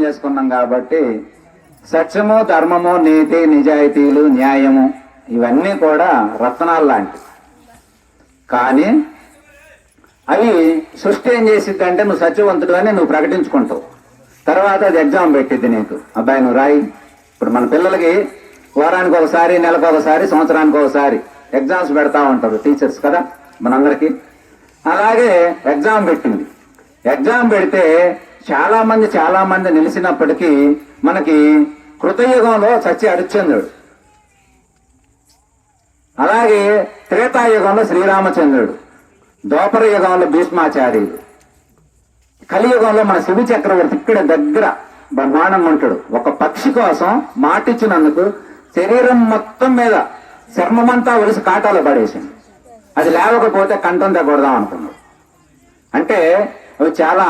చేసుకున్నాం కాబట్టి సత్యము, ధర్మము, నీతి, నిజాయితీలు, న్యాయము ఇవన్నీ కూడా రత్నాలు లాంటివి. కానీ అవి సృష్టి ఏం చేసిద్దంటే నువ్వు సత్యవంతుడు అని నువ్వు ప్రకటించుకుంటావు. తర్వాత అది ఎగ్జామ్ పెట్టిద్ది నీకు. అబ్బాయి నువ్వు రాయి. ఇప్పుడు మన పిల్లలకి వారానికి ఒకసారి, నెలకు ఒకసారి, సంవత్సరానికి ఒకసారి ఎగ్జామ్స్ పెడతా ఉంటారు టీచర్స్ కదా మనందరికీ. అలాగే ఎగ్జామ్ పెట్టింది. ఎగ్జామ్ పెడితే చాలా మంది నిలిచినప్పటికీ మనకి కృతయుగంలో సత్య హరిశ్చంద్రుడు, అలాగే త్రేతాయుగంలో శ్రీరామచంద్రుడు, ద్వాపర యుగంలో భీష్మాచార్యుడు, కలియుగంలో మన శివ చక్రవర్తి ఇక్కడ దగ్గర బ్రహ్మాండంగా ఉంటాడు. ఒక పక్షి కోసం మాటిచ్చినందుకు శరీరం మొత్తం మీద చర్మమంతా ఒలిసి కాటాలు పడేసింది. అది లేవకపోతే కంఠం తగ్గొడదాం అనుకున్నాడు. అంటే అవి చాలా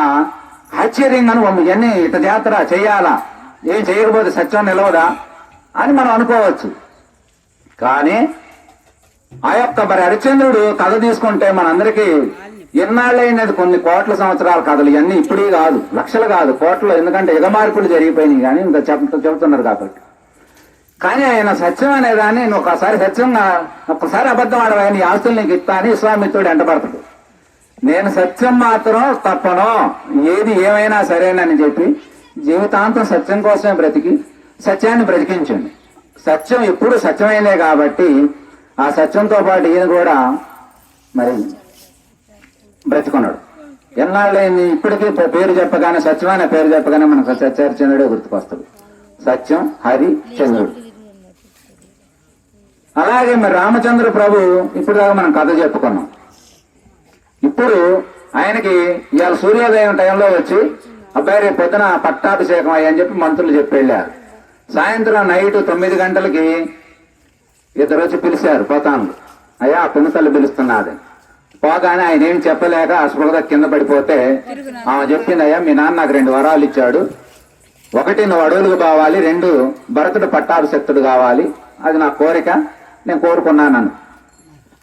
ఆశ్చర్యంగా ఇవన్నీ ఇట జాతర చేయాలా, ఏం చేయకపోతే సత్యం నిలవదా అని మనం అనుకోవచ్చు. కానీ ఆ యొక్క మరి హరిశ్చంద్రుడు కథ తీసుకుంటే మనందరికీ ఎన్నాళ్ళైనది, కొన్ని కోట్ల సంవత్సరాల కథలు. ఇవన్నీ ఇప్పుడే కాదు, లక్షలు కాదు, కోట్లు. ఎందుకంటే యుగ మార్పులు జరిగిపోయినాయి కానీ ఇంకా చెబుతున్నారు కాబట్టి. కానీ ఆయన సత్యం అనేదాన్ని నేను ఒకసారి సత్యంగా ఒక్కసారి అబద్ధం ఆడవా, నీ ఆస్తులు నీకు ఇస్తా అని విశ్వామిత్రుడు ఎంటపడతాడు. నేను సత్యం మాత్రం తప్పను, ఏది ఏమైనా సరేనని చెప్పి జీవితాంతం సత్యం కోసమే బ్రతికి సత్యాన్ని బ్రతికించండి. సత్యం ఎప్పుడు సత్యమైందే కాబట్టి ఆ సత్యంతో పాటు ఈయన కూడా మరి బ్రతికున్నాడు. ఎన్నాళ్ళైంది ఇప్పటికీ పేరు చెప్పగానే, సత్యమైన పేరు చెప్పగానే మనకు సత్యహరిశ్చంద్రుడే గుర్తుకొస్తాడు. సత్యం హరిశ్చంద్రుడు. అలాగే మరి రామచంద్ర ప్రభు ఇప్పుడు దాకా మనం కథ చెప్పుకున్నాం. ఇప్పుడు ఆయనకి ఇవాళ సూర్యోదయం టైంలో వచ్చి అబ్బాయి రేపు పొద్దున పట్టాభిషేకం అయ్యని చెప్పి మంత్రులు చెప్పి వెళ్ళారు. సాయంత్రం నైట్ 9 గంటలకి ఇద్దరు వచ్చి పిలిచారు పోతాను, అయ్యా పినతల్లి పిలుస్తున్నది. పోగానే ఆయన ఏం చెప్పలేక అసలుగా కింద పడిపోతే ఆమె చెప్పింది, అయ్యా మీ నాన్న నాకు 2 వరాలు ఇచ్చాడు. 1 నువ్వు అడవులకు కావాలి, 2 భరతుడు పట్టాభిషక్తుడు కావాలి. అది నా కోరిక, నేను కోరుకున్నాను.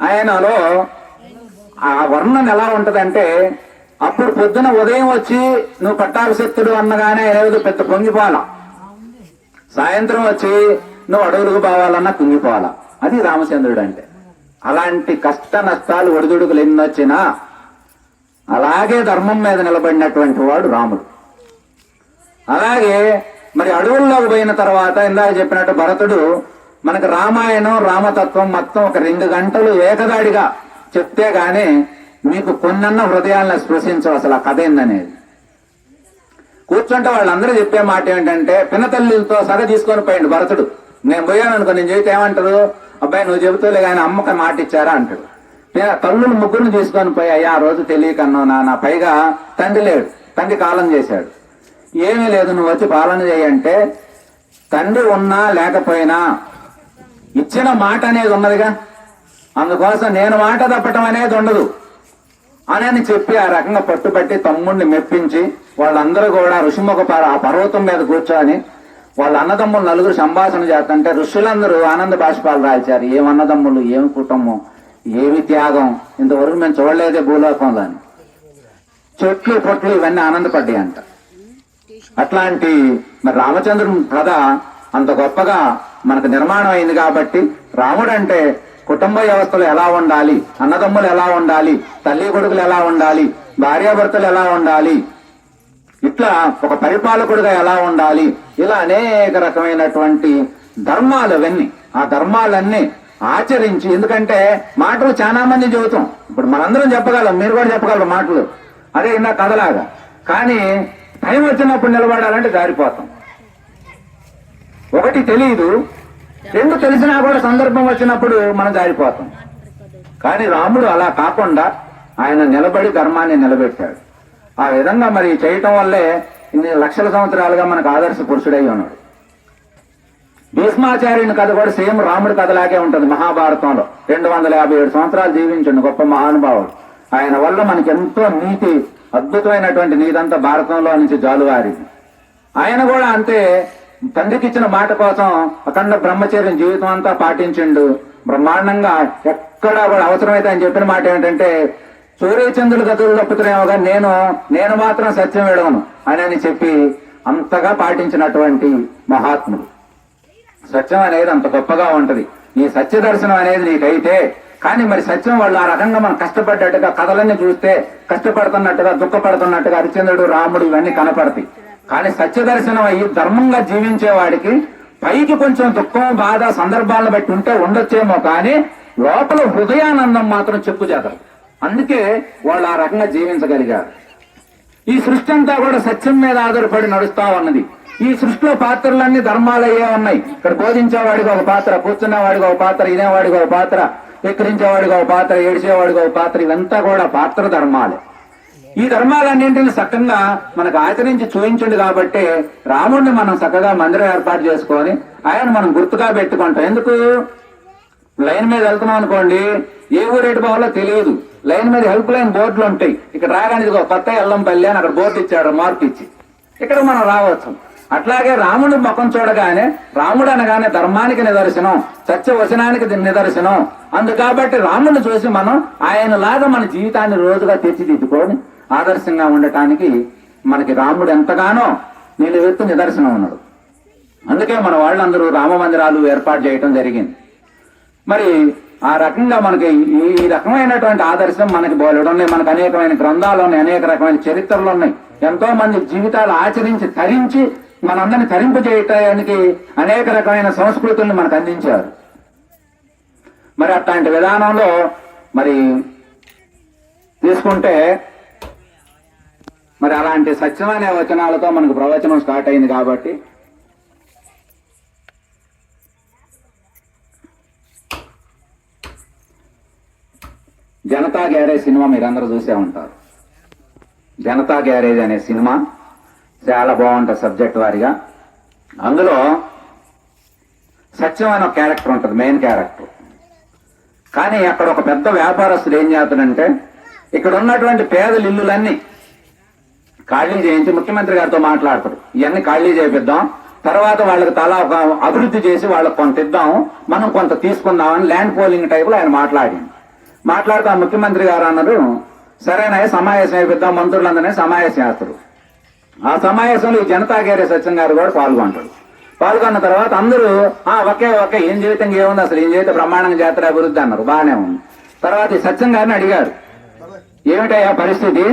ఆయనలో ఆ వర్ణన ఎలా ఉంటదంటే, అప్పుడు పొద్దున ఉదయం వచ్చి నువ్వు పట్టాభిషక్తుడు అన్నగానే ఏదో పెద్ద పొంగిపోవాల, సాయంత్రం వచ్చి నువ్వు అడవులకు పోవాలన్నా కుంగిపోవాలా. అది రామచంద్రుడు అంటే. అలాంటి కష్ట నష్టాలు ఒడిదుడుకులు ఎన్నొచ్చినా అలాగే ధర్మం మీద నిలబడినటువంటి వాడు రాముడు. అలాగే మరి అడవుల్లోకి పోయిన తర్వాత ఇందాక చెప్పినట్టు భరతుడు మనకు రామాయణం, రామతత్వం మొత్తం ఒక 2 గంటలు ఏకదాడిగా చెప్తే గానీ మీకు కొన్నన్న హృదయాలను స్పృశించవు అసలు ఆ కథ ఏందనేది. కూర్చుంటే వాళ్ళందరూ చెప్పే మాట ఏంటంటే, పినతల్లితో సగ తీసుకొని పోయిండు భరతుడు. నేను పోయాను అనుకో, నేను చెబితే ఏమంటారు, అబ్బాయి నువ్వు చెబుతూలే కానీ అమ్మక మాట ఇచ్చారా అంటాడు. తల్లులు 3 తీసుకొని పోయి, అయ్యా ఆ రోజు తెలియకన్నావు నాన్న, పైగా తండ్రి లేడు, తండ్రి కాలం చేశాడు, ఏమీ లేదు నువ్వు వచ్చి పాలన చేయంటే, తండ్రి ఉన్నా లేకపోయినా ఇచ్చిన మాట అనేది ఉన్నదిగా, అందుకోసం నేను మాట తప్పటం అనేది ఉండదు అని చెప్పి ఆ రకంగా పట్టుబట్టి తమ్ముడిని మెప్పించి వాళ్ళందరూ కూడా ఋషిముఖ ఆ పర్వతం మీద కూర్చొని వాళ్ళ అన్నదమ్ములు 4 సంభాషణ చేస్తుంటే ఋషులందరూ ఆనంద బాష్పాలు రాల్చారు. ఏం అన్నదమ్ములు, ఏమి కుటుంబం, ఏమి త్యాగం, ఇంతవరకు మేము చూడలేదే భూలోకంలో అని. చెట్లు పొట్లు ఇవన్నీ ఆనందపడ్డాయి అంట. అట్లాంటి మరి రామచంద్రుని కథ అంత గొప్పగా మనకు నిర్మాణం అయింది కాబట్టి, రాముడు అంటే కుటుంబ వ్యవస్థలు ఎలా ఉండాలి, అన్నదమ్ములు ఎలా ఉండాలి, తల్లి కొడుకులు ఎలా ఉండాలి, భార్యాభర్తలు ఎలా ఉండాలి, ఇట్లా ఒక పరిపాలకుడుగా ఎలా ఉండాలి, ఇలా అనేక రకమైనటువంటి ధర్మాలు అవన్నీ, ఆ ధర్మాలన్నీ ఆచరించి. ఎందుకంటే మాటలు చాలా మంది చెబుతాం, ఇప్పుడు మనందరం చెప్పగలం, మీరు కూడా చెప్పగలరు మాటలు, అదే ఇందా కథలాగా. కానీ టైం వచ్చినప్పుడు నిలబడాలంటే జారిపోతాం. 1 తెలియదు, 2 తెలిసినా కూడా సందర్భం వచ్చినప్పుడు మనం జారిపోతాం. కానీ రాముడు అలా కాకుండా ఆయన నిలబడి ధర్మాన్ని నిలబెట్టాడు. ఆ విధంగా మరి చేయటం వల్లే ఇన్ని లక్షల సంవత్సరాలుగా మనకు ఆదర్శ పురుషుడై ఉన్నాడు. భీష్మాచార్యుని కథ కూడా సేమ్ రాముడి కథలాగే ఉంటుంది. మహాభారతంలో 257 సంవత్సరాలు జీవించండి గొప్ప మహానుభావుడు. ఆయన వల్ల మనకి ఎంతో నీతి, అద్భుతమైనటువంటి నీతంతా భారతంలో నుంచి జాలువారింది. ఆయన కూడా అంతే, తండ్రికి ఇచ్చిన మాట కోసం అఖండ బ్రహ్మచర్యం జీవితం అంతా పాటించిండు. బ్రహ్మాండంగా ఎక్కడా కూడా అవసరమైతే ఆయన చెప్పిన మాట ఏంటంటే, సూర్యచంద్రుల గతులు తప్పుతున్నాయేమో కానీ నేను మాత్రం సత్యం విడవను అని చెప్పి అంతగా పాటించినటువంటి మహాత్ముడు. సత్యం అనేది అంత గొప్పగా ఉంటది. ఈ సత్య దర్శనం అనేది నీకైతే, కానీ మరి సత్యం వాళ్ళు ఆ రకంగా మనం కష్టపడ్డట్టుగా కథలన్నీ చూస్తే కష్టపడుతున్నట్టుగా దుఃఖపడుతున్నట్టుగా హరిశ్చంద్రుడు రాముడు ఇవన్నీ కనపడతాయి. కానీ సత్య దర్శనం అయ్యి ధర్మంగా జీవించే వాడికి పైకి కొంచెం దుఃఖం బాధ సందర్భాలను బట్టి ఉంటే ఉండొచ్చేమో, కానీ లోపల హృదయానందం మాత్రం చెప్పు చేతరు. అందుకే వాళ్ళు ఆ రకంగా జీవించగలిగారు. ఈ సృష్టి అంతా కూడా సత్యం మీద ఆధారపడి నడుస్తా ఉన్నది. ఈ సృష్టిలో పాత్రలన్నీ ధర్మాలయ్యే ఉన్నాయి. ఇక్కడ బోధించేవాడికి ఒక పాత్ర, కూర్చునేవాడికి ఒక పాత్ర, వినేవాడికి ఒక పాత్ర, ఎక్కిరించేవాడికి ఒక పాత్ర, ఏడిచేవాడికి ఒక పాత్ర, ఇవంతా కూడా పాత్ర ధర్మాలే. ఈ ధర్మాలన్నింటినీ చక్కగా మనకు ఆచరించి చూయించండి కాబట్టి రాముడిని మనం చక్కగా మందిరం ఏర్పాటు చేసుకొని ఆయన మనం గుర్తుగా పెట్టుకుంటాం. ఎందుకు? లైన్ మీద వెళ్తున్నాం అనుకోండి, ఏ ఊరేటు పోవాలో తెలియదు. లైన్ మీద హెల్ప్ లైన్ బోర్డులు ఉంటాయి. ఇక్కడ రాగానే ఇదిగో కొత్త ఎల్లంపల్లి అని అక్కడ బోర్డు ఇచ్చాడు, మార్పు ఇచ్చి ఇక్కడ మనం రావచ్చు. అట్లాగే రాముడి ముఖం చూడగానే రాముడు అనగానే ధర్మానికి నిదర్శనం, సత్యవచనానికి నిదర్శనం. కాబట్టి రాముడిని చూసి మనం ఆయనలాగా మన జీవితాన్ని రోజుగా తీర్చిదిద్దుకొని ఆదర్శంగా ఉండటానికి మనకి రాముడు ఎంతగానో నిలువెత్తు నిదర్శనం ఉన్నాడు. అందుకే మన వాళ్ళందరూ రామ మందిరాలు ఏర్పాటు చేయటం జరిగింది. మరి ఆ రకంగా మనకి ఈ రకమైనటువంటి ఆదర్శం మనకి బోలెడు ఉన్నాయి. మనకు అనేకమైన గ్రంథాలు ఉన్నాయి, అనేక రకమైన చరిత్రలు ఉన్నాయి. ఎంతో మంది జీవితాలు ఆచరించి తరించి మనందరినీ తరింపు చేయటానికి అనేక రకమైన సంస్కృతుల్ని మనకు అందించారు. మరి అట్లాంటి విధానంలో మరి తీసుకుంటే మరి అలాంటి సత్యమైన వచనాలతో మనకు ప్రవచనం స్టార్ట్ అయింది. కాబట్టి జనతా గ్యారేజ్ సినిమా మీరందరూ చూసే ఉంటారు. జనతా గ్యారేజ్ అనే సినిమా చాలా బాగుంటుంది సబ్జెక్ట్ వారిగా. అందులో సత్యం అనే ఒక క్యారెక్టర్ ఉంటుంది, మెయిన్ క్యారెక్టర్. కానీ అక్కడ ఒక పెద్ద వ్యాపారస్తుడు ఏం చేస్తాడంటే ఇక్కడ ఉన్నటువంటి పేదల ఇల్లులన్నీ ఖాళీ చేయించి ముఖ్యమంత్రి గారితో మాట్లాడతాడు, ఇవన్నీ ఖాళీ చేపిద్దాం, తర్వాత వాళ్ళకి తలా ఒక అభివృద్ధి చేసి వాళ్ళకి కొంత ఇద్దాం, మనం కొంత తీసుకుందామని ల్యాండ్ పోలింగ్ టైపులో ఆయన మాట్లాడుతూ ఆ ముఖ్యమంత్రి గారు అన్నారు, సరేనా సమావేశం అయిపోద్దాం, మంత్రులందరినీ సమావేశం చేస్తారు. ఆ సమావేశంలో ఈ జనతా గ్యారేజ్ సత్యం గారు కూడా పాల్గొంటాడు. పాల్గొన్న తర్వాత అందరూ ఒకే ఏం జీవితం ఏముంది, అసలు ఏం జీవితం బ్రహ్మాండంగా జాతర అభివృద్ధి అన్నారు, బాగానే ఉంది. తర్వాత ఈ సత్యం గారిని అడిగారు, ఏమిటయ్యా పరిస్థితి,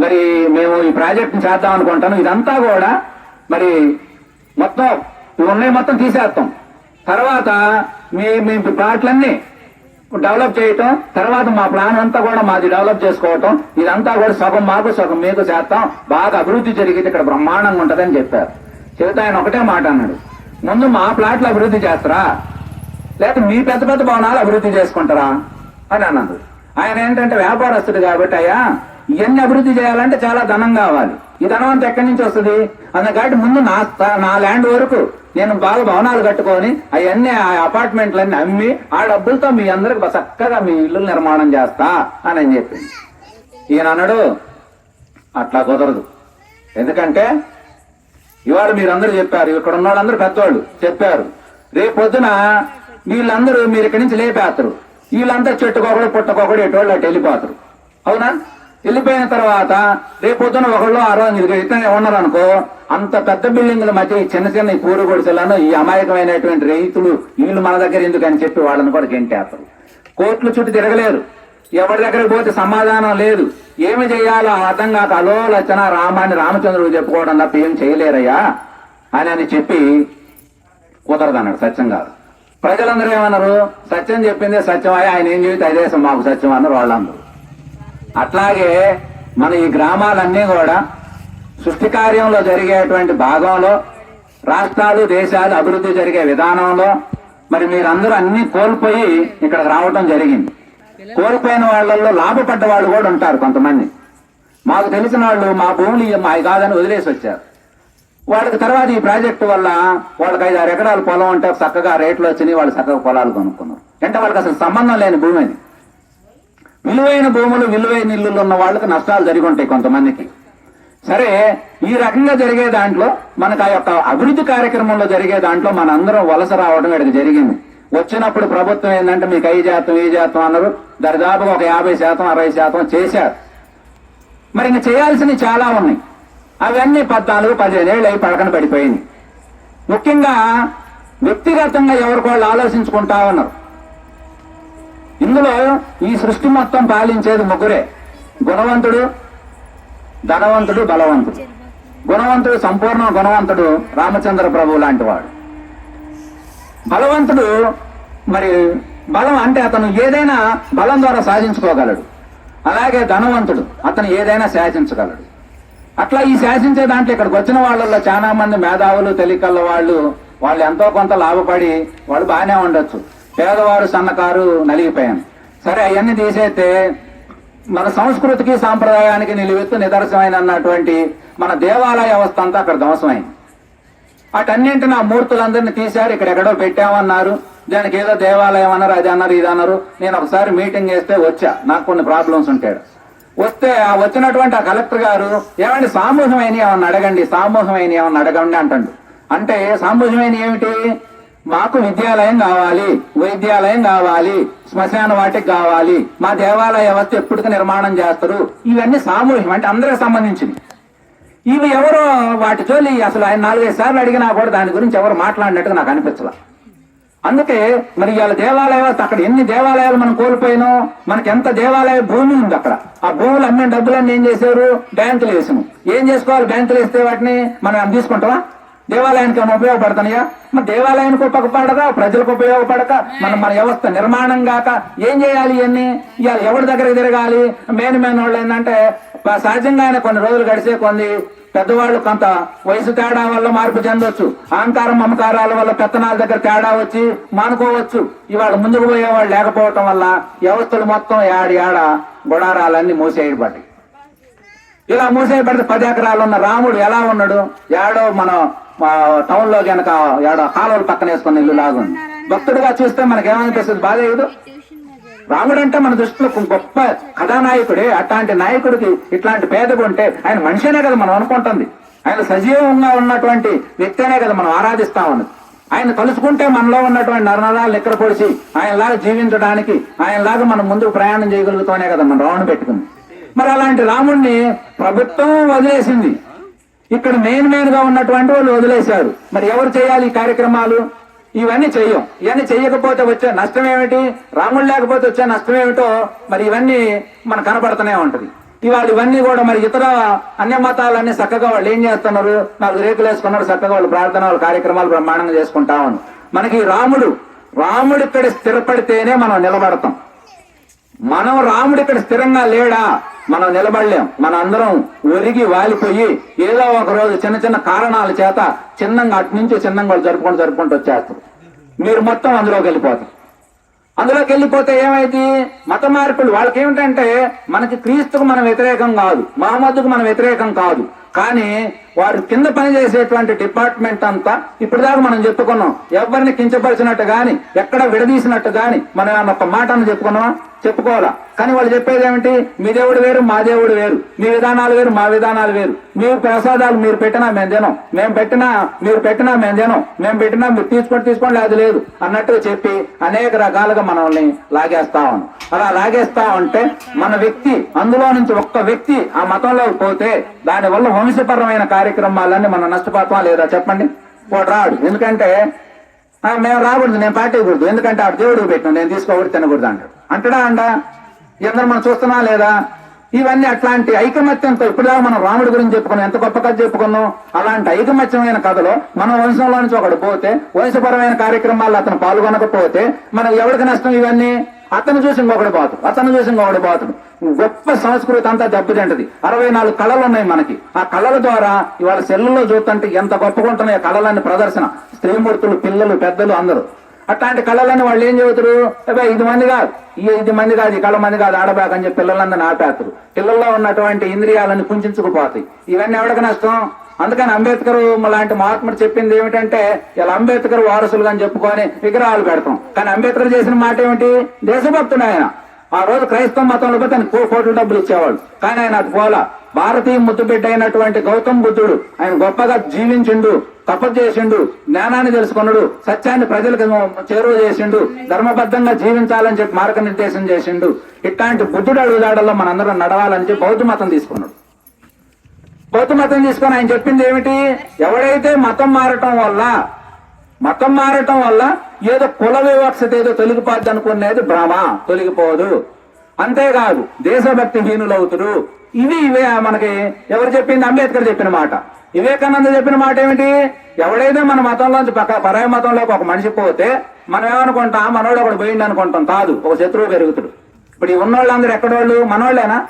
మరి మేము ఈ ప్రాజెక్టుని చేద్దాం అనుకుంటాను, ఇదంతా కూడా మరి మొత్తం ఉన్నాయి మొత్తం తీసేస్తాం, తర్వాత మీ ప్లాట్లన్నీ డెవలప్ చేయటం, తర్వాత మా ప్లాన్ అంతా కూడా మాది డెవలప్ చేసుకోవటం, ఇదంతా కూడా సగం మాకు సగం మీకు చేస్తాం, బాగా అభివృద్ధి జరిగితే ఇక్కడ బ్రహ్మాండంగా ఉంటుందని చెప్పారు. చెబితే ఆయన ఒకటే మాట అన్నాడు, ముందు మా ప్లాట్లు అభివృద్ధి చేస్తారా లేకపోతే మీ పెద్ద పెద్ద భవనాలు అభివృద్ధి చేసుకుంటారా అని అన్నాడు. ఆయన ఏంటంటే వ్యాపారస్తుడు కాబట్టి, అయ్యా ఇవన్నీ అభివృద్ధి చేయాలంటే చాలా ధనం కావాలి, ఈ ధనం అంతా ఎక్కడి నుంచి వస్తుంది, అందుకని ముందు నా ల్యాండ్ వరకు నేను బాగా భవనాలు కట్టుకొని అవన్నీ ఆ అపార్ట్మెంట్లన్నీ అమ్మి ఆ డబ్బులతో మీ అందరికి చక్కగా మీ ఇల్లు నిర్మాణం చేస్తా అని చెప్పింది. ఈయన అన్నాడు, అట్లా కుదరదు, ఎందుకంటే ఇవాళ మీరందరూ చెప్పారు, ఇక్కడ ఉన్న వాళ్ళందరూ పెద్దవాళ్ళు చెప్పారు, రేపు పొద్దున వీళ్ళందరూ మీరు ఇక్కడి నుంచి లేపేస్తారు, వీళ్ళంతా చెట్టుకొకడు పుట్టకొకడు ఎటువంటి అటు వెళ్ళిపోతారు, అవునా? వెళ్ళిపోయిన తర్వాత రేపు పొద్దున ఒకళ్ళు ఆ రోజు ఇతనే ఉన్నారు అనుకో, అంత పెద్ద బిల్డింగ్ల మధ్య ఈ చిన్న చిన్న ఈ పూరు గుడిసెలను ఈ అమాయకమైనటువంటి రైతులు వీళ్ళు మన దగ్గర ఎందుకు అని చెప్పి వాళ్ళని కూడా గెంటేస్తారు. కోర్టుల చుట్టూ తిరగలేరు, ఎవరి దగ్గరికి పోతే సమాధానం లేదు, ఏమి చేయాలో అర్థం కాక అలో లచ్చన రామాన్ని రామచంద్రుడు చెప్పుకోవడం తప్ప ఏం చేయలేరయ్యా అని చెప్పి కుదరదన్నాడు సత్యం గారు. ప్రజలందరూ ఏమన్నారు, సత్యం చెప్పిందే సత్యం, ఆయన ఏం చెబితే అదే మాకు సత్యం అన్నారు వాళ్ళందరూ. అట్లాగే మన ఈ గ్రామాలన్నీ కూడా సృష్టి కార్యంలో జరిగేటువంటి భాగంలో, రాష్ట్రాలు దేశాలు అభివృద్ధి జరిగే విధానంలో మరి మీరందరూ అన్ని కోల్పోయి ఇక్కడికి రావటం జరిగింది. కోల్పోయిన వాళ్ళల్లో లాభపడ్డ వాళ్ళు కూడా ఉంటారు కొంతమంది. మాకు తెలిసిన వాళ్ళు మా భూములు మావి కాదని వదిలేసి వచ్చారు. వాళ్ళకి తర్వాత ఈ ప్రాజెక్టు వల్ల వాళ్ళకి 5-6 ఎకరాల పొలం ఉంటే చక్కగా రేట్లు వచ్చినాయి, వాళ్ళు చక్కగా పొలాలు కొనుక్కున్నారు. అంటే వాళ్ళకి అసలు సంబంధం లేని భూమి అది. విలువైన భూములు విలువైన ఇల్లులు ఉన్న వాళ్ళకి నష్టాలు జరిగి ఉంటాయి కొంతమందికి. సరే, ఈ రకంగా జరిగే దాంట్లో మనకు ఆ యొక్క అభివృద్ధి కార్యక్రమంలో జరిగే దాంట్లో మనందరం వలస రావడం ఇక్కడికి జరిగింది. వచ్చినప్పుడు ప్రభుత్వం ఏంటంటే మీకు ఈ జాతం అన్నారు, దరిదాపుగా ఒక 50%, 60% చేశారు. మరి ఇంక చేయాల్సినవి చాలా ఉన్నాయి. అవన్నీ 14-15 ఏళ్ళు అయి పడకన పడిపోయింది. ముఖ్యంగా వ్యక్తిగతంగా ఎవరికోళ్ళు ఆలోచించుకుంటా ఉన్నారు. ఇందులో ఈ సృష్టి మొత్తం పాలించేది ముగ్గురే: గుణవంతుడు, ధనవంతుడు, బలవంతుడు. గుణవంతుడు, సంపూర్ణ గుణవంతుడు రామచంద్ర ప్రభు లాంటి వాడు. బలవంతుడు మరి బలం అంటే అతను ఏదైనా బలం ద్వారా సాధించుకోగలడు. అలాగే ధనవంతుడు అతను ఏదైనా శాసించగలడు. అట్లా ఈ శాసించే దాంట్లో ఇక్కడికి వచ్చిన వాళ్ళల్లో చాలా మంది మేధావులు, తెలికల్ల వాళ్ళు ఎంతో కొంత లాభపడి వాళ్ళు బాగానే ఉండొచ్చు. పేదవారు, సన్నకారు నలిగిపోయాను. సరే, అవన్నీ తీసేస్తే మన సంస్కృతికి సాంప్రదాయానికి నిలువెత్తు నిదర్శనమైన అన్నటువంటి మన దేవాలయ వ్యవస్థ అంతా అక్కడ ధ్వంసమైంది. వాటన్నింటిని ఆ మూర్తులందరినీ తీశారు, ఇక్కడెక్కడో పెట్టామన్నారు. దానికి ఏదో దేవాలయం అన్నారు, అది అన్నారు, ఇది అన్నారు. నేను ఒకసారి మీటింగ్ చేస్తే వచ్చా, నాకు కొన్ని ప్రాబ్లమ్స్ ఉంటాడు. వస్తే ఆ వచ్చినటువంటి ఆ కలెక్టర్ గారు, ఏమండి సామూహ్యమైన ఏమన్నా అడగండి, సామూహ్యమైన ఏమన్నా అడగండి అంటాడు. అంటే సామూహ్యమైన ఏమిటి? మాకు విద్యాలయం కావాలి, వైద్యాలయం కావాలి, శ్మశాన వాటికి కావాలి, మా దేవాలయ వ్యవస్థ ఎప్పటికీ నిర్మాణం చేస్తారు. ఇవన్నీ సామూహ్యం, అంటే అందరికి సంబంధించింది. ఇవి ఎవరో వాటి జోలి అసలు ఆయన 4-5 సార్లు అడిగినా కూడా దాని గురించి ఎవరు మాట్లాడినట్టుగా నాకు అనిపించలా. అందుకే మరి ఇవాళ దేవాలయ వ్యవస్థ, అక్కడ ఎన్ని దేవాలయాలు మనం కోల్పోయినాం. మనకి ఎంత దేవాలయ భూమి ఉంది అక్కడ. ఆ భూములు అమ్మిన డబ్బులన్నీ ఏం చేశారు? బ్యాంకులు వేసాము. ఏం చేసుకోవాలి? బ్యాంకులు వేస్తే వాటిని మనం తీసుకుంటామా? దేవాలయానికి ఏమైనా ఉపయోగపడుతున్నాయా? మరి దేవాలయానికి ఉపయోగపడక, ప్రజలకు ఉపయోగపడక మన వ్యవస్థ నిర్మాణం కాక ఏం చేయాలి? ఇవన్నీ ఇవాళ ఎవరి దగ్గరికి తిరగాలి? మెయిన్ వాళ్ళు ఏంటంటే సహజంగా ఆయన కొన్ని రోజులు గడిచే కొన్ని పెద్దవాళ్ళు కొంత వయసు తేడా వల్ల మార్పు చెందొచ్చు, అహంకారం మమకారాల వల్ల పెత్తనాల దగ్గర తేడా వచ్చి మానుకోవచ్చు. ఇవాళ ముందుకు పోయేవాళ్ళు లేకపోవటం వల్ల వ్యవస్థలు మొత్తం ఏడ గుడారాలన్నీ మూసేయబడ్డాయి. ఇలా మూసేయబడితే 10 ఎకరాలు ఉన్న రాముడు ఎలా ఉన్నాడు? ఏడో మన టౌన్ లో కనుక ఏడో కాలువలు పక్కన వేసుకున్న ఇల్లు లాగుంది. భక్తుడిగా చూస్తే మనకేమనిపిస్తుంది? బాధ ఏదో. రాముడు అంటే మన దృష్టిలో గొప్ప కథానాయకుడే. అట్లాంటి నాయకుడికి ఇట్లాంటి పేదకు ఉంటే ఆయన మనిషినే కదా మనం అనుకుంటుంది. ఆయన సజీవంగా ఉన్నటువంటి వ్యక్తినే కదా మనం ఆరాధిస్తా ఉన్నది. ఆయన తలుచుకుంటే మనలో ఉన్నటువంటి నరనరాలు ఎక్కడ పొడిచి ఆయనలాగా జీవించడానికి, ఆయనలాగా మనం ముందుకు ప్రయాణం చేయగలుగుతామనే కదా మనం రావణ పెట్టుకుంది. మరి అలాంటి రాముడిని ప్రభుత్వం వదిలేసింది. ఇక్కడ మెయిన్ గా ఉన్నటువంటి వాళ్ళు వదిలేశారు. మరి ఎవరు చేయాలి ఈ కార్యక్రమాలు? ఇవన్నీ చెయ్యం. ఇవన్నీ చెయ్యకపోతే వచ్చే నష్టం ఏమిటి? రాముడు లేకపోతే వచ్చే నష్టం ఏమిటో మరి ఇవన్నీ మనకు కనపడుతూనే ఉంటది. ఇవాళ ఇవన్నీ కూడా మరి ఇతర అన్య మతాలన్నీ చక్కగా వాళ్ళు ఏం చేస్తున్నారు? 4 రేకులు వేసుకున్నారు, చక్కగా వాళ్ళు ప్రార్థన, వాళ్ళ కార్యక్రమాలు బ్రహ్మాండంగా చేసుకుంటా ఉన్నారు. మనకి రాముడు ఇక్కడ స్థిరపడితేనే మనం నిలబడతాం. మనం రాముడు ఇక్కడ స్థిరంగా లేడా మనం నిలబడలేం. మన అందరం ఒరిగి వాలిపోయి ఏదో ఒక రోజు చిన్న చిన్న కారణాల చేత చిన్నంగా అటు నుంచి చిన్నంగా జరుపుకుంటూ వచ్చేస్తారు. మీరు మొత్తం అందులోకి వెళ్ళిపోతారు. అందులోకి వెళ్ళిపోతే ఏమైంది? మత మార్పులు వాళ్ళకి ఏమిటంటే, మనకి క్రీస్తుకు మనం వ్యతిరేకం కాదు, మహమ్మద్కు మనం వ్యతిరేకం కాదు, కానీ వారు కింద పనిచేసేటువంటి డిపార్ట్మెంట్ అంతా ఇప్పుడు దాకా మనం చెప్పుకున్నాం. ఎవరిని కించపరిచినట్టు గాని, ఎక్కడ విడదీసినట్టు గాని మనం ఒక మాట చెప్పుకున్నావా? చెప్పుకోవాలా. కానీ వాళ్ళు చెప్పేది ఏమిటి? మీ దేవుడు వేరు, మా దేవుడు వేరు, మీ విధానాలు వేరు, మా విధానాలు వేరు, మీరు ప్రసాదాలు మీరు పెట్టినా మేము తినం, మేము పెట్టినా మీరు పెట్టినా మేము తినం, మేము పెట్టినా మీరు తీసుకోండి అది లేదు అన్నట్టుగా చెప్పి అనేక రకాలుగా మనల్ని లాగేస్తా ఉన్నాం. అలా లాగేస్తా ఉంటే మన వ్యక్తి, అందులో నుంచి ఒక్క వ్యక్తి ఆ మతంలోకి పోతే దానివల్ల వంశపరమైన కార్యక్రమాలన్నీ మనం నష్టపోతామా లేదా? చెప్పండి. వాడు రాడు. ఎందుకంటే మేము రాకూడదు, నేను పార్టీకూడదు, ఎందుకంటే ఆ దేవుడికి పెట్టినా నేను తీసుకోకూడదు, తినకూడదు అంటాడా అండా? అందరూ మనం చూస్తున్నా లేదా? ఇవన్నీ అట్లాంటి ఐకమత్యంతో ఇప్పుడుదాకా మనం రాముడి గురించి చెప్పుకున్నాం, ఎంత గొప్ప కథ చెప్పుకున్నాం. అలాంటి ఐకమత్యమైన కథలో మన వంశంలో నుంచి ఒకడు పోతే, వంశపరమైన కార్యక్రమాల్లో అతను పాల్గొనకపోతే మనం ఎవరికి నష్టం? ఇవన్నీ అతను చూసి ఇంకొకటి బాతుడు, అతను చూసి ఇంకొకటి బాతుడు. గొప్ప సంస్కృతి అంతా దెబ్బతింటది. 64 కళలు ఉన్నాయి మనకి. ఆ కళల ద్వారా ఇవాళ సెల్లుల్లో చూస్తుంటే ఎంత గొప్పగా ఉంటున్నాయి కళలన్నీ ప్రదర్శన. స్త్రీమూర్తులు, పిల్లలు, పెద్దలు అందరూ అట్లాంటి కళలని వాళ్ళు ఏం చెబుతారు? 5 మంది కాదు, ఈ 5 మంది కాదు, ఈ కళ మంది కాదు, ఆడబాకని చెప్పి పిల్లలందరినీ ఆపేస్తారు. పిల్లల్లో ఉన్నటువంటి ఇంద్రియాలను కుంచుకుపోతాయి. ఇవన్నీ ఎవరికి నష్టం? అందుకని అంబేద్కర్ లాంటి మహాత్ముడు చెప్పింది ఏమిటంటే, ఇలా అంబేద్కర్ వారసులుగా చెప్పుకొని విగ్రహాలు పెడతాం. కానీ అంబేద్కర్ చేసిన మాట ఏమిటి? దేశభక్తుడు ఆయన. ఆ రోజు క్రైస్తవ మతంలో పోతే ఆయన కోట్లు డబ్బులు ఇచ్చేవాడు, కానీ ఆయన అటు పోలా. భారతీయ ముద్దుబిడ్డ అయినటువంటి గౌతమ్ బుద్ధుడు ఆయన గొప్పగా జీవించిండు, తపస్సు చేసిండు, జ్ఞానాన్ని తెలుసుకున్నాడు, సత్యాన్ని ప్రజలకు చేరువ చేసిండు, ధర్మబద్ధంగా జీవించాలని చెప్పి మార్గనిర్దేశం చేసిండు. ఇట్లాంటి బుద్ధుడు అడుగుదాడల్లో మనందరం నడవాలని చెప్పి బౌద్ధ మతం తీసుకున్నాడు. బౌద్ధ మతం తీసుకొని ఆయన చెప్పింది ఏమిటి? ఎవడైతే మతం మారటం వల్ల ఏదో కుల వివక్షత ఏదో తొలగిపోద్ది అనుకునేది భ్రమ, తొలగిపోదు. అంతేకాదు దేశభక్తి హీనులవుతురు. ఇవే మనకి ఎవరు చెప్పింది? అంబేద్కర్ చెప్పిన మాట. వివేకానంద చెప్పిన మాట ఏమిటి? ఎవడైతే మన మతంలోంచి పరాయ మతంలోకి ఒక మనిషి పోతే మనం ఏమనుకుంటాం? మనోడు ఒకడు పోయింది అనుకుంటాం. కాదు, ఒక శత్రువు పెరుగుతుడు. ఇప్పుడు ఈ ఉన్నోళ్ళందరూ ఎక్కడోళ్ళు? మనోళ్ళేనా?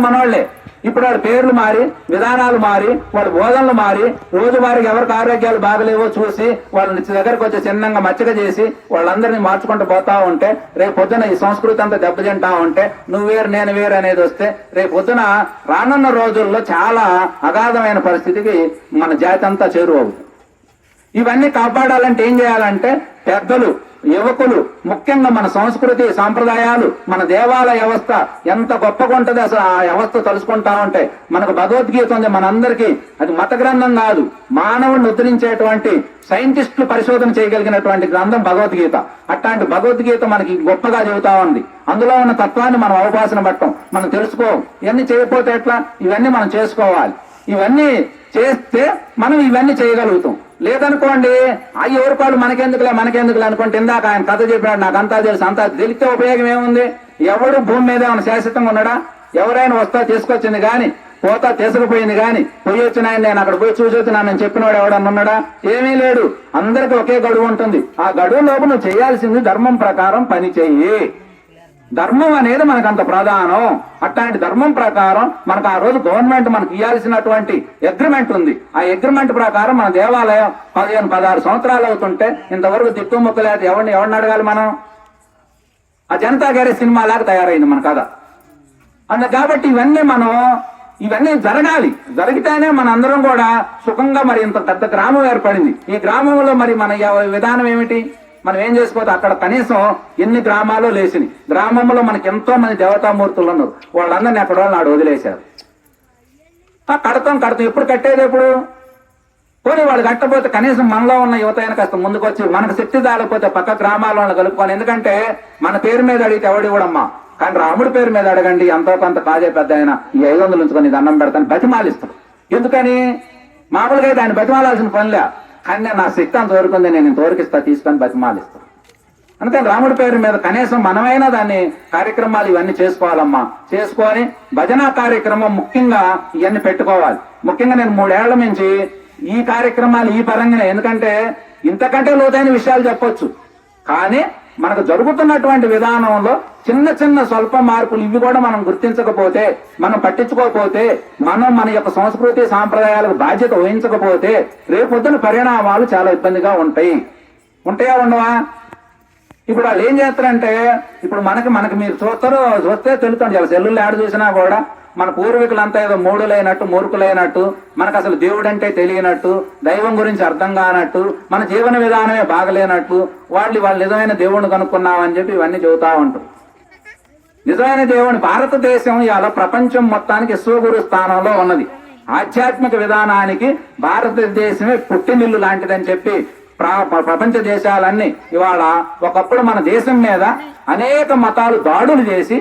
మనోళ్లే. ఇప్పుడు వాళ్ళ పేర్లు మారి, విధానాలు మారి, వాళ్ళ బోధనలు మారి, రోజువారీకి ఎవరికి ఆరోగ్యాలు బాగలేవో చూసి వాళ్ళని దగ్గరకు వచ్చి చిన్నంగా మచ్చగా చేసి వాళ్ళందరినీ మార్చుకుంటూ పోతా ఉంటే రేపు పొద్దున ఈ సంస్కృతి అంతా దెబ్బతింటా ఉంటే నువ్వు వేరు నేను వేరు అనేది వస్తే రేపు పొద్దున రానున్న రోజుల్లో చాలా అగాధమైన పరిస్థితికి మన జాతి అంతా చేరువవుతుంది. ఇవన్నీ కాపాడాలంటే ఏం చేయాలంటే పెద్దలు, యువకులు, ముఖ్యంగా మన సంస్కృతి సాంప్రదాయాలు, మన దేవాలయ వ్యవస్థ ఎంత గొప్పగా ఉంటుంది. అసలు ఆ వ్యవస్థ తలుసుకుంటా ఉంటే మనకు భగవద్గీత ఉంది మనందరికీ. అది మత గ్రంథం కాదు, మానవుడిని ఉద్ధరించేటువంటి సైంటిస్టులు పరిశోధన చేయగలిగినటువంటి గ్రంథం భగవద్గీత. అట్లాంటి భగవద్గీత మనకి గొప్పగా చెబుతా ఉంది. అందులో ఉన్న తత్వాన్ని మనం అవకాశం పట్టం, మనం తెలుసుకోం. ఇవన్నీ చేయకపోతే ఎట్లా? ఇవన్నీ మనం చేసుకోవాలి. ఇవన్నీ చేస్తే మనం ఇవన్నీ చేయగలుగుతాం. లేదనుకోండి, అయ్యి ఎవరిపాళ్ళు మనకెందుకులే అనుకుంటే ఇందాక ఆయన కథ చెప్పాడు, నాకు అంతా తెలుసు. అంతా తెలిస్తే ఉపయోగం ఏముంది? ఎవడు భూమి మీద ఏమైనా శాశ్వతంగా ఉన్నాడా? ఎవరైనా వస్తా తీసుకొచ్చింది కానీ పోతా తీసుకుపోయింది కానీ పోయి వచ్చిన ఆయన నేను అక్కడ పోయి చూసి వచ్చినానని చెప్పినవాడు ఎవడన్నా ఉన్నాడా? ఏమీ లేడు. అందరికి ఒకే గడువు ఉంటుంది. ఆ గడువు లోపు నువ్వు చేయాల్సింది ధర్మం ప్రకారం పని చెయ్యి. ధర్మం అనేది మనకు అంత ప్రధానం. అట్లాంటి ధర్మం ప్రకారం మనకు ఆ రోజు గవర్నమెంట్ మనకు ఇవ్వాల్సినటువంటి అగ్రిమెంట్ ఉంది. ఆ అగ్రిమెంట్ ప్రకారం మన దేవాలయం 15-16 సంవత్సరాలు అవుతుంటే ఇంతవరకు దిక్కుముక్కు లేదు. ఎవరిని అడగాలి మనం? ఆ జనతా గ్యారేజ్ సినిమా లాగా తయారైంది మన కథ. కాబట్టి ఇవన్నీ జరగాలి. జరిగితేనే మన అందరం కూడా సుఖంగా మరి ఇంత పెద్ద గ్రామం ఏర్పడింది. ఈ గ్రామంలో మరి మన విధానం ఏమిటి? మనం ఏం చేసుకోవచ్చు? అక్కడ కనీసం ఎన్ని గ్రామాలు లేచినాయి. గ్రామంలో మనకి ఎంతో మంది దేవతామూర్తులు ఉన్నారు. వాళ్ళందరినీ అక్కడ వాళ్ళు నాడు వదిలేశారు. కడతాం ఎప్పుడు కట్టేది? ఎప్పుడు పోనీ వాళ్ళు కట్టకపోతే కనీసం మనలో ఉన్న యువత అయినా కాస్త ముందుకు వచ్చి మనకు శక్తి దాడకపోతే పక్క గ్రామాలను కలుపుకొని. ఎందుకంటే మన పేరు మీద అడిగితే ఎవడి కూడా అమ్మా, కానీ రాముడి పేరు మీద అడగండి, ఎంతో కొంత కాజే పెద్ద ఆయన ఈ 500 ఉంచుకొని దండం పెడతాను బతిమాలిస్తాడు. ఎందుకని? మామూలుగా అయితే ఆయన బతిమాలాల్సిన పనిలే, కానీ నా శక్తి అంత వరకుంది, నేను ఇంతవరకిస్తా తీసుకొని బతిమాలిస్తాను. అందుకని రాముడి పేరు మీద కనీసం మనమైనా దాన్ని కార్యక్రమాలు ఇవన్నీ చేసుకోవాలమ్మా. చేసుకొని భజన కార్యక్రమం ముఖ్యంగా ఇవన్నీ పెట్టుకోవాలి. ముఖ్యంగా నేను 3 ఏళ్ల నుంచి ఈ కార్యక్రమాలు ఈ పరంగానే, ఎందుకంటే ఇంతకంటే లోతైన విషయాలు చెప్పొచ్చు, కానీ మనకు జరుగుతున్నటువంటి విధానంలో చిన్న స్వల్ప మార్పులు ఇవి కూడా మనం గుర్తించకపోతే, మనం పట్టించుకోకపోతే, మనం మన యొక్క సంస్కృతి సాంప్రదాయాలకు బాధ్యత వహించకపోతే రేపొద్దున పరిణామాలు చాలా ఇబ్బందిగా ఉంటాయా ఉండవా? ఇప్పుడు వాళ్ళు ఏం చేస్తారంటే, ఇప్పుడు మనకి మీరు చూస్తే తెలుస్తుంది. చాలా సెల్లులు యాడ్ చూసినా కూడా మన పూర్వీకులంతా ఏదో మూడులైనట్టు, మూర్ఖులైనట్టు, మనకు అసలు దేవుడు అంటే తెలియనట్టు, దైవం గురించి అర్థం కానట్టు, మన జీవన విధానమే బాగలేనట్టు, వాళ్ళు నిజమైన దేవుణ్ణి కనుక్కున్నామని చెప్పి ఇవన్నీ చెబుతా ఉంటారు. నిజమైన దేవుని భారతదేశం ఇవాళ ప్రపంచం మొత్తానికి విశ్వగురు స్థానంలో ఉన్నది. ఆధ్యాత్మిక విధానానికి భారతదేశమే పుట్టినిల్లు లాంటిదని చెప్పి ప్రపంచ దేశాలన్నీ ఇవాళ ఒకప్పుడు మన దేశం మీద అనేక మతాలు దాడులు చేసి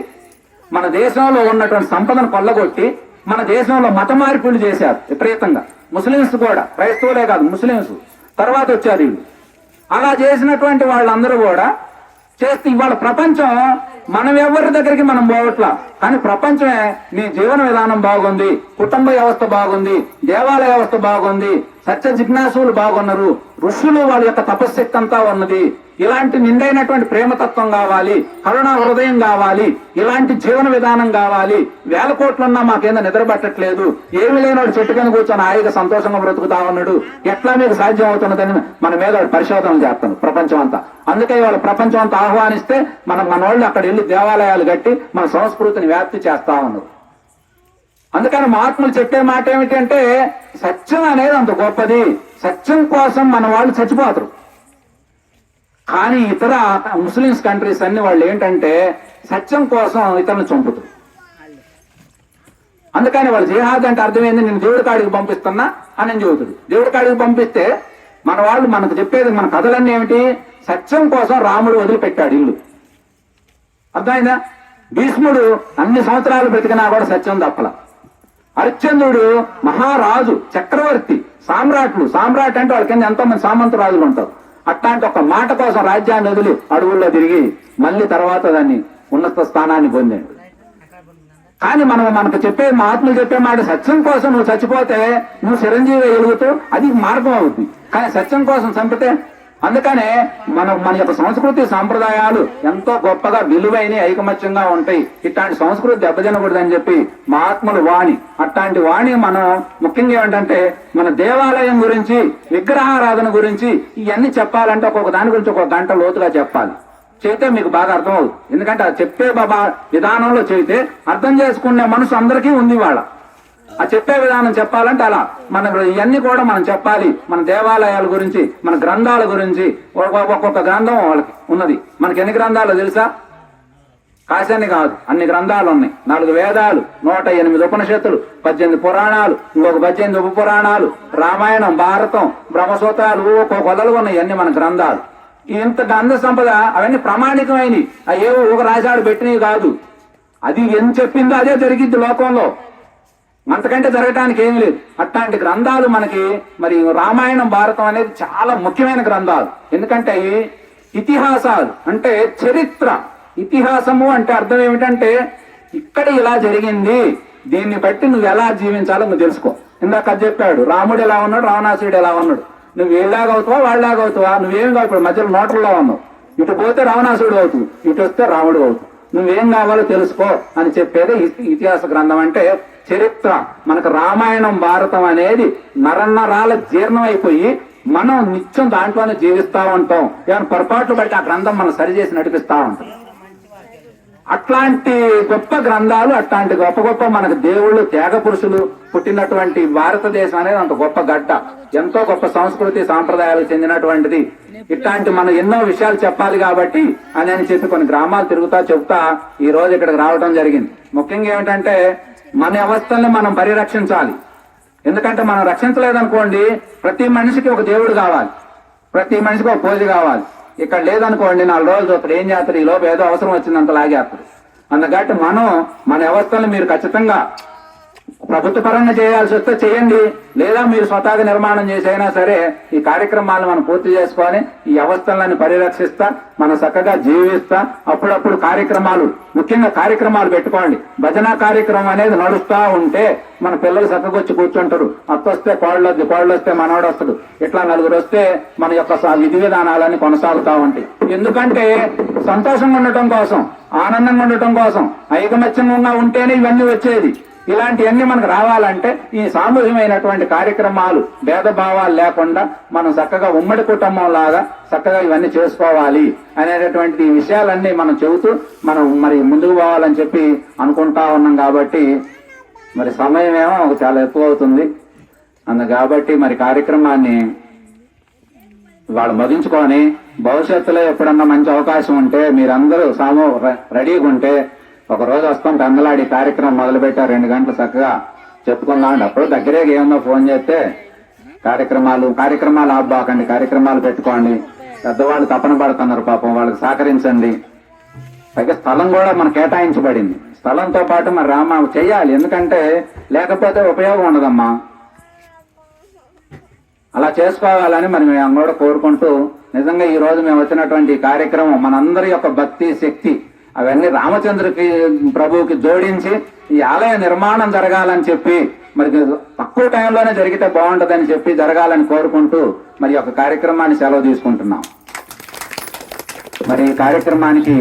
మన దేశంలో ఉన్నటువంటి సంపదను కొల్లగొట్టి మన దేశంలో మత మార్పులు చేశారు విపరీతంగా. ముస్లింస్ కూడా, క్రైస్తవులే కాదు ముస్లింస్ తర్వాత వచ్చారు వీళ్ళు. అలా చేసినటువంటి వాళ్ళందరూ కూడా చేస్తే ఇవాళ ప్రపంచం మనం ఎవరి దగ్గరికి మనం పోవట్లా, కానీ ప్రపంచమే నీ జీవన విధానం బాగుంది, కుటుంబ వ్యవస్థ బాగుంది, దేవాలయ వ్యవస్థ బాగుంది, సత్య జిజ్ఞాసులు బాగున్నారు, ఋషులు వాళ్ళ యొక్క తపశ్శక్తి అంతా ఉన్నది, ఇలాంటి నిండైనటువంటి ప్రేమతత్వం కావాలి, కరుణా హృదయం కావాలి, ఇలాంటి జీవన విధానం కావాలి. 1000 కోట్లున్నా మాకేందో నిద్ర పట్టట్లేదు, ఏమి లేనివాడు చెట్టు కింద కూర్చొని హాయిగా సంతోషంగా బ్రతుకుతా ఉన్నాడు, ఎట్లా మీకు సాధ్యం అవుతున్నదని మన మీద పరిశోధన చేస్తాను ప్రపంచం అంతా. అందుకే వాళ్ళ ప్రపంచం అంతా ఆహ్వానిస్తే మన వాళ్ళు అక్కడ వెళ్ళి దేవాలయాలు కట్టి మన సంస్కృతిని వ్యాప్తి చేస్తా ఉన్నారు. అందుకని మహాత్ములు చెప్పే మాట ఏమిటి అంటే, సత్యం అనేది అంత గొప్పది, సత్యం కోసం మన వాళ్ళు చచ్చిపోతారు. కానీ ఇతర ముస్లిమ్స్ కంట్రీస్ అన్ని వాళ్ళు ఏంటంటే సత్యం కోసం ఇతరులను చంపుతారు. అందుకని వాళ్ళు జిహాద్ అంటే అర్థమైంది, నేను దేవుడి కాడికి పంపిస్తున్నా అని చెబుతాడు. దేవుడి కాడికి పంపిస్తే మన వాళ్ళు మనకు చెప్పేది, మన కథలన్నీ ఏమిటి? సత్యం కోసం రాముడు వదిలిపెట్టాడు ఇల్లు. అర్థమైందా? భీష్ముడు అన్ని సంవత్సరాలు బ్రతికినా కూడా సత్యం తప్పల. హరిశ్చంద్రుడు మహారాజు, చక్రవర్తి, సామ్రాట్ అంటే వాళ్ళ కింద ఎంతో మంది సామంత రాజులు ఉంటారు. అట్లాంటి ఒక మాట కోసం రాజ్యాన్ని వదిలి అడవుల్లో తిరిగి మళ్ళీ తర్వాత దాన్ని ఉన్నత స్థానాన్ని పొందాడు. కానీ మనకు చెప్పే మహాత్ములు చెప్పే మాట, సత్యం కోసం నువ్వు చచ్చిపోతే నువ్వు చిరంజీవి వెలుగుతూ అది మార్గం అవుతుంది. కానీ సత్యం కోసం చంపితే, అందుకనే మన యొక్క సంస్కృతి సాంప్రదాయాలు ఎంతో గొప్పగా విలువైన ఐకమత్యంగా ఉంటాయి. ఇట్లాంటి సంస్కృతి దెబ్బతినకూడదని చెప్పి మహాత్ములు వాణి, అట్లాంటి వాణి మనం ముఖ్యంగా ఏంటంటే మన దేవాలయం గురించి, విగ్రహారాధన గురించి ఇవన్నీ చెప్పాలంటే ఒక్కొక్క దాని గురించి ఒక గంట లోతుగా చెప్పాలి. చేస్తే మీకు బాగా అర్థం అవుతుంది. ఎందుకంటే అది చెప్పే బాబా విధానంలో చేస్తే అర్థం చేసుకునే మనసు అందరికీ ఉంది. వాళ్ళ ఆ చెప్పే విధానం చెప్పాలంటే అలా మన ఇవన్నీ కూడా మనం చెప్పాలి. మన దేవాలయాల గురించి, మన గ్రంథాల గురించి, ఒక్కొక్క గ్రంథం వాళ్ళకి ఉన్నది. మనకి ఎన్ని గ్రంథాలు తెలుసా? కాశాన్ని కాదు, అన్ని గ్రంథాలు ఉన్నాయి. 4 వేదాలు, 108 ఉపనిషత్తులు, 18 పురాణాలు, ఇంకొక 18 ఉప పురాణాలు, రామాయణం, భారతం, బ్రహ్మసూత్రాలు, ఒక్కొక్క కొలలు ఉన్నాయి. అన్ని మన గ్రంథాలు. ఇంత గ్రంథ సంపద అవన్నీ ప్రామాణికమైనవి. ఏవో ఒక రాశాడు పెట్టినవి కాదు. అది ఏం చెప్పిందో అదే జరిగిద్ది లోకంలో, అంతకంటే జరగటానికి ఏం లేదు. అట్లాంటి గ్రంథాలు మనకి మరి రామాయణం, భారతం అనేది చాలా ముఖ్యమైన గ్రంథాలు. ఎందుకంటే ఇతిహాసాలు అంటే చరిత్ర. ఇతిహాసము అంటే అర్థం ఏమిటంటే ఇక్కడ ఇలా జరిగింది, దీన్ని బట్టి నువ్వు ఎలా జీవించాలో నువ్వు తెలుసుకో. ఇందాక అది చెప్పాడు, రాముడు ఎలా ఉన్నాడు, రావణాసురుడు ఎలా ఉన్నాడు. నువ్వు వీళ్ళలాగవుతావా వాళ్ళలాగవుతావా? నువ్వేం కావు. ఇప్పుడు మధ్యలో నోట్లలో ఉన్నావు. ఇటు పోతే రావణాసురుడు అవుతుంది, ఇటు వస్తే రాముడు అవుతుంది. నువ్వేం కావాలో తెలుసుకో అని చెప్పేది ఇతిహాస గ్రంథం. అంటే చరిత్ర. మనకు రామాయణం, భారతం అనేది నరనరాల జీర్ణం అయిపోయి మనం నిత్యం దాంట్లోనే జీవిస్తా ఉంటాం. ఏమైనా పొరపాట్లు బట్టి ఆ గ్రంథం మనం సరిచేసి నడిపిస్తా ఉంటాం. అట్లాంటి గొప్ప గ్రంథాలు, అట్లాంటి గొప్ప గొప్ప మనకు దేవుళ్ళు, త్యాగ పురుషులు పుట్టినటువంటి భారతదేశం అనేది అంత గొప్ప గడ్డ. ఎంతో గొప్ప సంస్కృతి సాంప్రదాయాలకు చెందినటువంటిది. ఇట్లాంటి మనం ఎన్నో విషయాలు చెప్పాలి కాబట్టి అని చెప్పి కొన్ని గ్రామాలు తిరుగుతా చెప్తా ఈ రోజు ఇక్కడికి రావడం జరిగింది. ముఖ్యంగా ఏమిటంటే మన వ్యవస్థల్ని మనం పరిరక్షించాలి. ఎందుకంటే మనం రక్షించలేదనుకోండి, ప్రతి మనిషికి ఒక దేవుడు కావాలి, ప్రతి మనిషికి ఒక పూజ కావాలి. ఇక్కడ లేదనుకోండి 4 రోజులు చూస్తారు, ఏం చేస్తారు, ఈ లోపు ఏదో అవసరం వచ్చిందంత లాగేస్తారు. అందుకట్టి మనం మన వ్యవస్థలను మీరు ఖచ్చితంగా ప్రభుత్వ పరంగా చేయాల్సి వస్తే చేయండి, లేదా మీరు స్వతహాగా నిర్మాణం చేసైనా సరే ఈ కార్యక్రమాలను మనం పూర్తి చేసుకొని ఈ వ్యవస్థలను పరిరక్షిస్తా మనం చక్కగా జీవిస్తా. అప్పుడప్పుడు కార్యక్రమాలు, ముఖ్యంగా కార్యక్రమాలు పెట్టుకోండి. భజన కార్యక్రమం అనేది నడుస్తా ఉంటే మన పిల్లలు చక్కగా వచ్చి కూర్చుంటారు. అత్తొస్తే కోళ్ళు వస్తే మనవాడు వస్తాడు. ఇట్లా 4 వస్తే మన యొక్క విధి విధానాలన్నీ కొనసాగుతా ఉంటాయి. ఎందుకంటే సంతోషంగా ఉండటం కోసం, ఆనందంగా ఉండటం కోసం, ఐకమత్యంగా ఉంటేనే ఇవన్నీ వచ్చేది. ఇలాంటివన్నీ మనకు రావాలంటే ఈ సామూహికమైనటువంటి కార్యక్రమాలు, భేదభావాలు లేకుండా మనం చక్కగా ఉమ్మడి కుటుంబం లాగా చక్కగా ఇవన్నీ చేసుకోవాలి అనేటటువంటి ఈ విషయాలన్నీ మనం చెబుతూ మనం మరి ముందుకు పోవాలని చెప్పి అనుకుంటా ఉన్నాం. కాబట్టి మరి సమయం ఏమో చాలా ఎక్కువ అవుతుంది. కాబట్టి మరి కార్యక్రమాన్ని వాళ్ళు ముగించుకొని భవిష్యత్తులో ఎప్పుడన్నా మంచి అవకాశం ఉంటే మీరందరూ రెడీగా ఉంటే ఒక రోజు వస్తాం, కందలాడి కార్యక్రమం మొదలుపెట్టారు. 2 గంటలు చక్కగా చెప్పుకుందాం. అప్పుడు దగ్గరే ఏమో ఫోన్ చేస్తే కార్యక్రమాలు ఆబ్బాకండి, కార్యక్రమాలు పెట్టుకోండి. పెద్దవాళ్ళు తపన పడుతున్నారు పాపం, వాళ్ళకి సహకరించండి. పైగా స్థలం కూడా మనకు కేటాయించబడింది. స్థలంతో పాటు మరి రామ చెయ్యాలి, ఎందుకంటే లేకపోతే ఉపయోగం ఉండదమ్మా. అలా చేసుకోవాలని మరి మేము కూడా కోరుకుంటూ, నిజంగా ఈ రోజు మేము వచ్చినటువంటి కార్యక్రమం మనందరి యొక్క భక్తి శక్తి అవన్నీ రామచంద్రకి ప్రభువుకి జోడించి ఈ ఆలయ నిర్మాణం జరగాలని చెప్పి మరి తక్కువ టైంలోనే జరిగితే బాగుంటుందని చెప్పి జరగాలని కోరుకుంటూ మరి ఒక కార్యక్రమాన్ని సెలవు తీసుకుంటున్నాం. మరి ఈ కార్యక్రమానికి